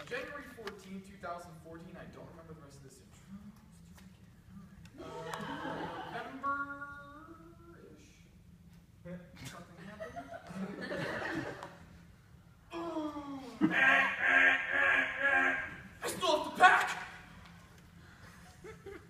January 14, 2014. I don't remember the rest of this intro. November-ish. Something happened. I still have to pack!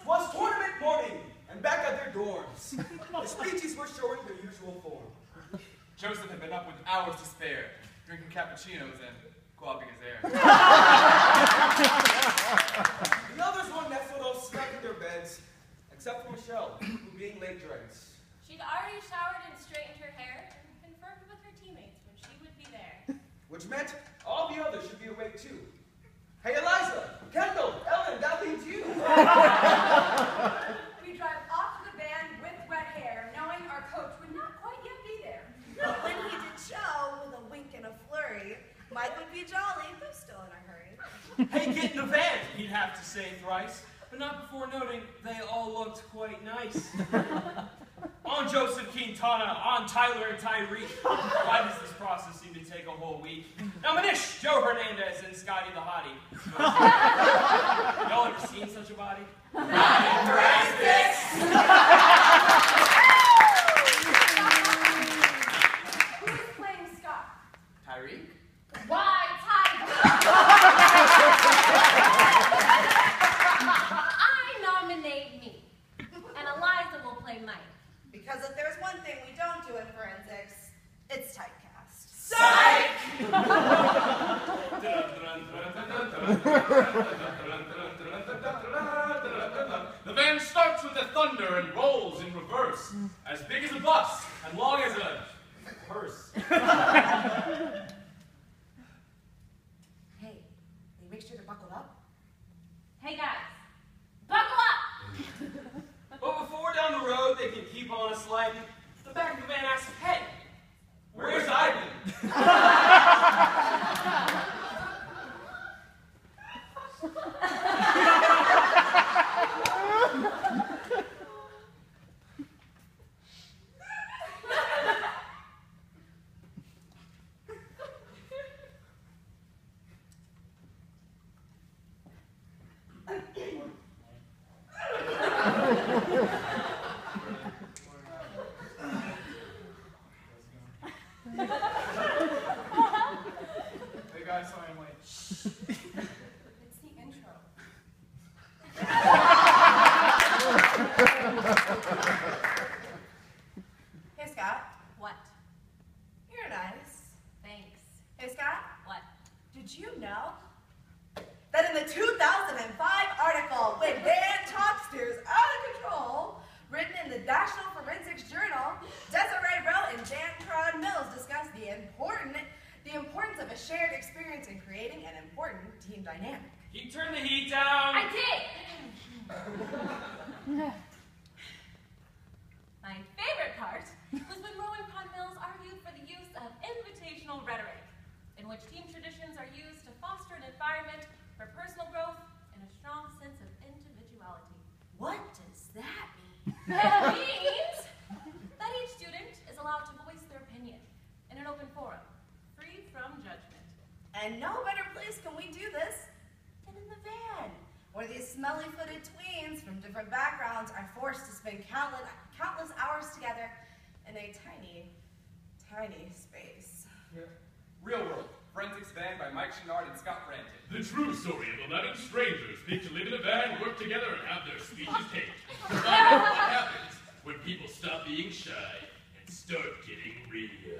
'Twas tournament morning, and back at their dorms, the speeches were showing their usual form. Joseph had been up with hours to spare, drinking cappuccinos and quaffing his air. The others were nestled all snug in their beds, except for Michelle, who being late drenched. She'd already showered and straightened her hair and confirmed with her teammates when she would be there. Which meant all the others should be awake too. Hey Eliza, Kendall, Ellen, that leaves you. We drive off to the van with wet hair, knowing our coach would not quite yet be there. But when he did show with a wink and a flurry, Mike would be jolly, though still in a hurry. Hey, get in the van, he'd have to say thrice, but not before noting they all looked quite nice. On Joseph Quintana, on Tyler and Tyreek. Why does this process seem to take a whole week? Now Manish, Joe Hernandez, and Scotty the Hottie. Y'all ever seen such a body? Not in forensics! Who's playing Scott? Tyreek? Why, Tiger? I nominate me, and Eliza will play Mike. Because if there's one thing we don't do in forensics, it's typecast. Psych! The van starts with a thunder and rolls in reverse, as big as a bus and long as a purse. Hey, they make sure they're buckled up? Hey guys, buckle up! But before down the road they can keep on a sliding, the back of the van asks, hey, where's Ivan? Hey guys, sorry I'm late. It's the intro. Hey, Scott. What? You're nice. Thanks. Hey, Scott. What? Did you know that in the 2005 article, When Van Talk Steers Out of Control, written in the National Forensics Journal, Desiree Rowe and Dan Cron Mills discussed the importance of a shared experience in creating an important team dynamic. He turned the heat down. I did! My favorite part was when Rowe and Cron Mills argued for the use of invitational rhetoric, in which team traditions are used to foster an environment for personal growth and a strong sense of individuality. What does that mean? It means that each student is allowed to voice their opinion in an open forum, free from judgment. And no better place can we do this than in the van, where these smelly-footed tweens from different backgrounds are forced to spend countless hours together in a tiny, tiny space. Real World, Forensics Van by Mike Chenard and Scott Brandon. The true story of 11 strangers pick to live in a van, work together, and have their speeches taped. Find out what happens when people stop being shy and start getting real. In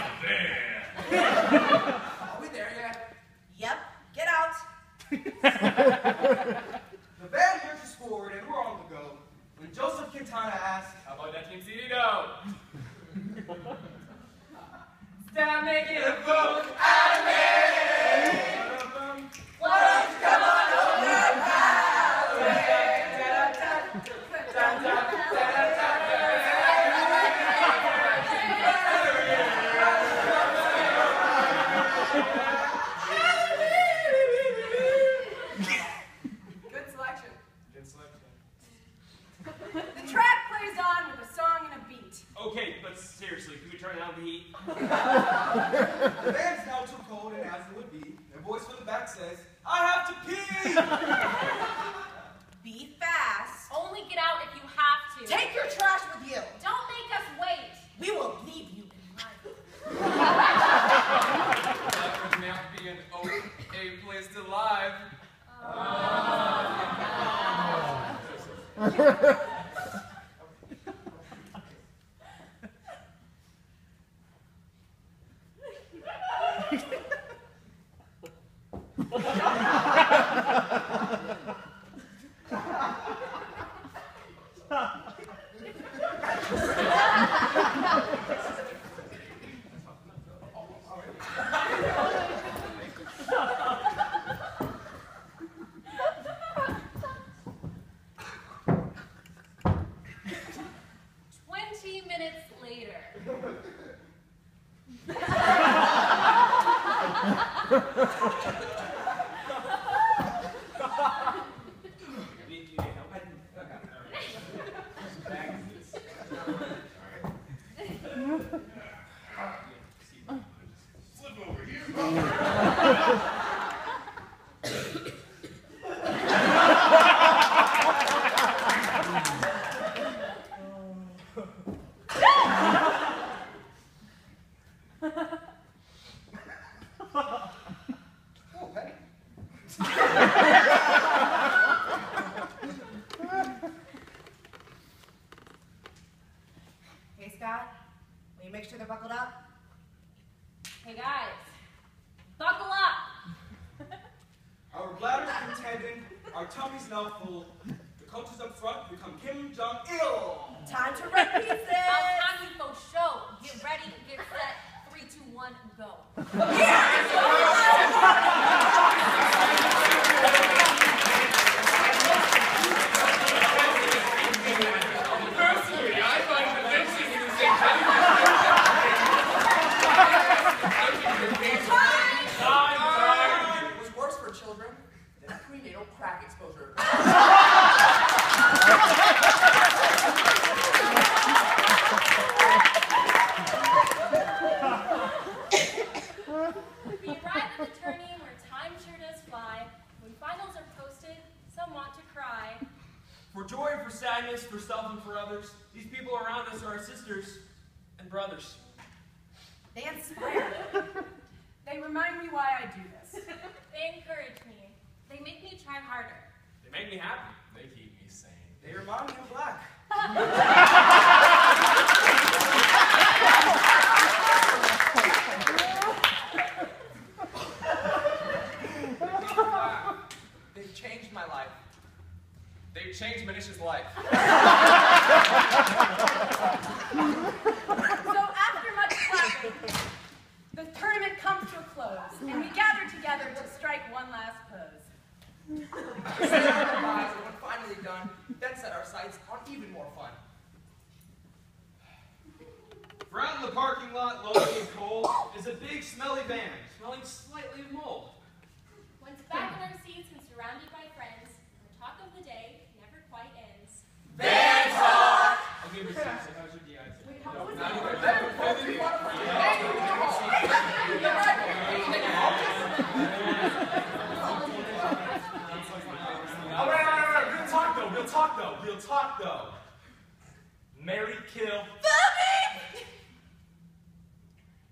a van. Are we there yet? Yep, get out. The van lurches forward and we're on the go, when Joseph Quintana asked, How about that Team CEO? Stop making a Vote out of me! Why don't you come on over, Good selection. Good selection. The track plays on with a song and a beat. Okay, but seriously, can we turn down the heat? the van's now too says, I have to pee! Be fast. Only get out if you have to. Take your trash with you. Don't make us wait. We will leave you in life. That would not be an okay place to live. Flip over here. Oh, Penny. Hey, Scott, will you make sure they're buckled up? Hey guys, buckle up. Our bladders contending, our tummies now full. The coaches up front become Kim Jong-il. Time to run pieces. About time we go show. Get ready, get set. 3, 2, 1, go. Personally, I find the lynching in the It was worse for children than prenatal crack exposure. We arrive at the tourney where time sure does fly. When finals are posted, some want to cry. For joy, for sadness, for self and for others, these people around us are our sisters and brothers. They inspire me. They remind me why I do this. They encourage me. They make me try harder. They make me happy. They keep me sane. They remind me of black. They've changed my life. They've changed Manisha's life. So after much clapping, the tournament comes to a close, and we gather together to strike one last pose. We said our goodbyes, and when finally done, then set our sights on even more fun. For out in the parking lot, lonely and cold, is a big smelly van, smelling slightly of mold. Once back in our seats and surrounded by friends, the talk of the day never quite ends. Van talk! Okay, but seriously, how's your DI today? Wait, how was Not even it? All right. Real talk though. Mary kill.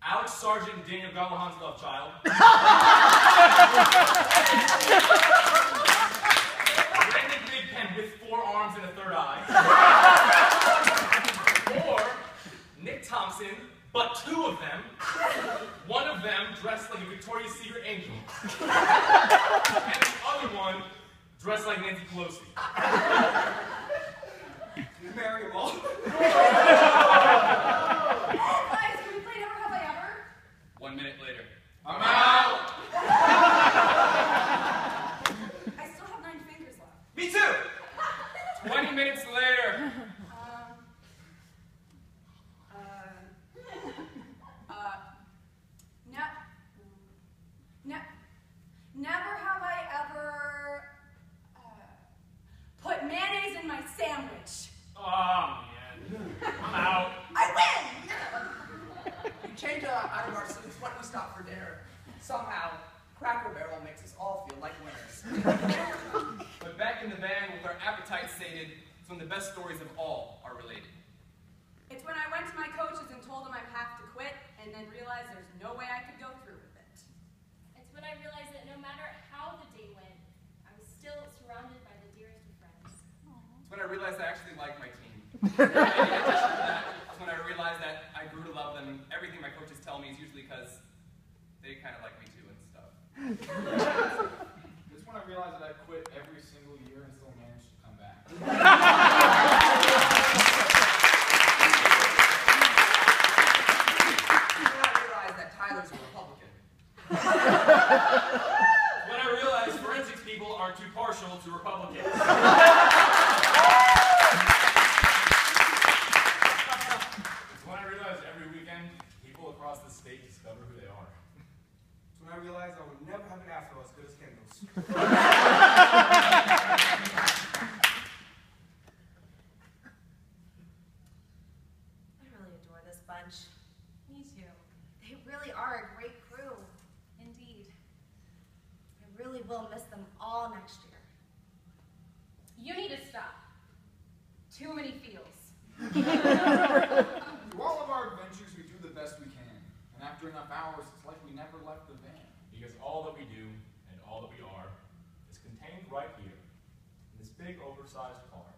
Alex Sargent and Daniel Galahan's love child. Brandon Big Pen with 4 arms and a 3rd eye. Or Nick Thompson, but 2 of them. One of them dressed like a Victoria's Secret angel. And the other one dressed like Nancy Pelosi. Marry them all. Oh, guys, can we play Never Have I Ever? 1 minute later. I'm out! I still have 9 fingers left. Me too. 20 minutes later. Never have I ever put mayonnaise in my sandwich. Oh man, I'm out. I win! We changed out of our suits when we stopped for dinner. Somehow, Cracker Barrel makes us all feel like winners. But back in the van with our appetites sated, it's when the best stories of all are related. It's when I went to my coaches and told them I have to quit, and then realized there's no way I could go through with it. It's when I realized that no matter how the day went, I was still surrounded by the dearest of friends. It's when I realized I actually like my team. In addition to that, it's when I realized that I grew to love them. Everything my coaches tell me is usually because they kind of like me too and stuff. It's when I realized that I quit every single year and still managed to come back. When I realized that Tyler's a Republican. When I realized forensics people aren't too partial to Republicans. It's when I realized every weekend people across the state discover who they are. It's when I realized I would never have an afro as good as Kendall's. I really adore this bunch. Me too. They really are a great crew. Indeed. I really will miss them all next year. You need to stop. Too many feels. Through all of our adventures, we do the best we can. And after enough hours, it's like we never left the van. Because all that we do and all that we are is contained right here in this big, oversized car.